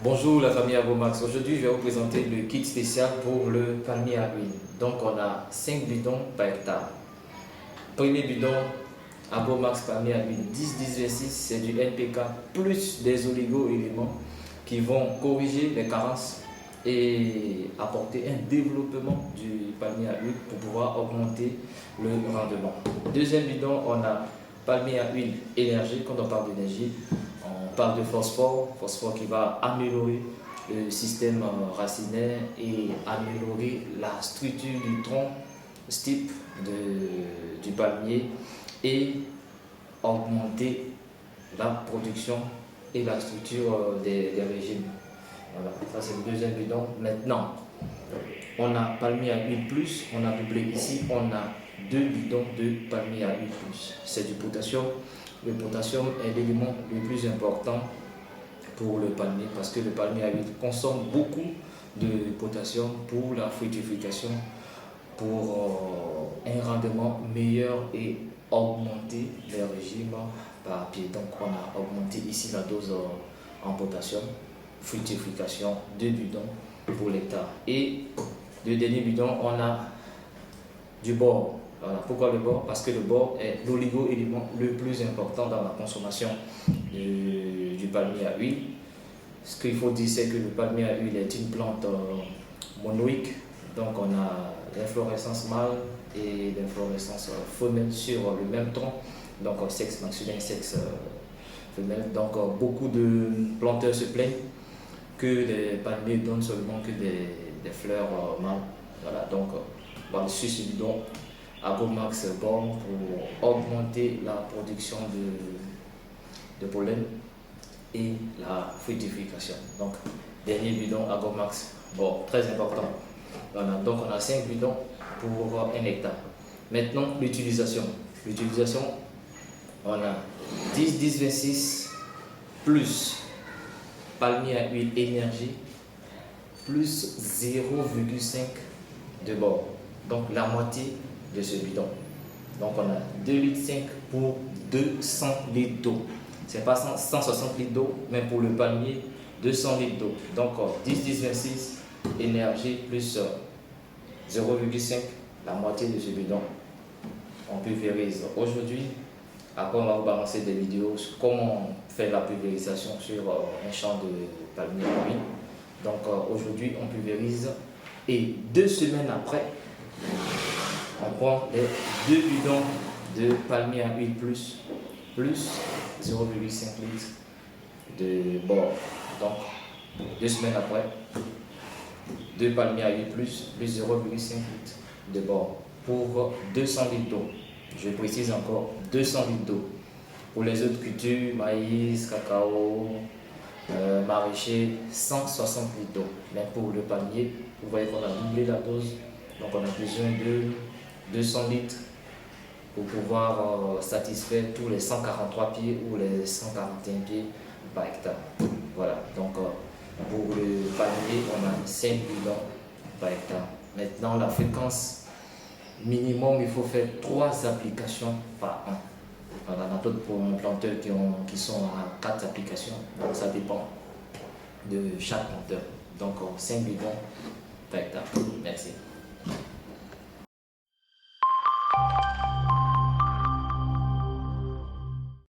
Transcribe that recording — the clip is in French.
Bonjour la famille Agromax. Aujourd'hui, je vais vous présenter le kit spécial pour le palmier à huile. Donc, on a 5 bidons par hectare. Premier bidon Agromax palmier à huile 10-10-26, c'est du NPK plus des oligo-éléments qui vont corriger les carences et apporter un développement du palmier à huile pour pouvoir augmenter le rendement. Deuxième bidon, on a palmier à huile énergie. Quand on parle d'énergie, on parle de phosphore qui va améliorer le système racinaire et améliorer la structure du tronc stipe du palmier et augmenter la production et la structure des régimes. Voilà, ça c'est le deuxième bidon. Maintenant, on a palmier à huile plus, on a doublé ici, on a 2 bidons de palmier à huile plus. C'est du potassium. Le potassium est l'élément le plus important pour le palmier parce que le palmier à huile consomme beaucoup de potassium pour la fructification, pour un rendement meilleur et augmenter les régimes par pied. Donc on a augmenté ici la dose en potassium, fructification, 2 bidons pour l'hectare. Et le dernier bidon, on a du bore. Voilà. Pourquoi le bore? Parce que le bore est l'oligo-élément le plus important dans la consommation du palmier à huile. Ce qu'il faut dire, c'est que le palmier à huile est une plante monoïque. Donc on a l'inflorescence mâle et l'inflorescence femelle sur le même tronc. Donc sexe masculin, sexe femelle. Donc beaucoup de planteurs se plaignent que les palmiers donnent seulement que des fleurs mâles. Voilà, donc voilà, sur ce bidon Agromax Bore pour augmenter la production de pollen et la fructification. Donc, dernier bidon Agromax Bore, très important. Voilà, donc on a 5 bidons pour 1 hectare. Maintenant, l'utilisation. L'utilisation, on a 10-10-26 plus palmier à huile énergie plus 0,5 de bord. Donc la moitié de ce bidon. Donc on a 2,5 litres pour 200 litres d'eau. C'est pas 160 litres d'eau, mais pour le palmier, 200 litres d'eau. Donc 10-10-26 énergie plus 0,5, la moitié de ce bidon. On pulvérise aujourd'hui. Après, on va vous balancer des vidéos sur comment faire la pulvérisation sur un champ de palmier à huile. Donc aujourd'hui, on pulvérise et 2 semaines après, on prend les 2 bidons de palmier à huile plus 0,5 litres de bord. Donc 2 semaines après, 2 palmiers à huile plus 0,5 litres de bord pour 200 litres d'eau. Je précise encore 200 litres d'eau. Pour les autres cultures, maïs, cacao, maraîcher, 160 litres d'eau. Mais pour le palmier, vous voyez qu'on a doublé la dose. Donc on a besoin de 200 litres pour pouvoir satisfaire tous les 143 pieds ou les 141 pieds par hectare. Voilà, donc pour le palmier, on a 5 bidons par hectare. Maintenant, la fréquence minimum, il faut faire 3 applications par an. Voilà, on a d'autres planteurs qui sont à 4 applications, donc ça dépend de chaque planteur. Donc 5 bidons par hectare. Merci.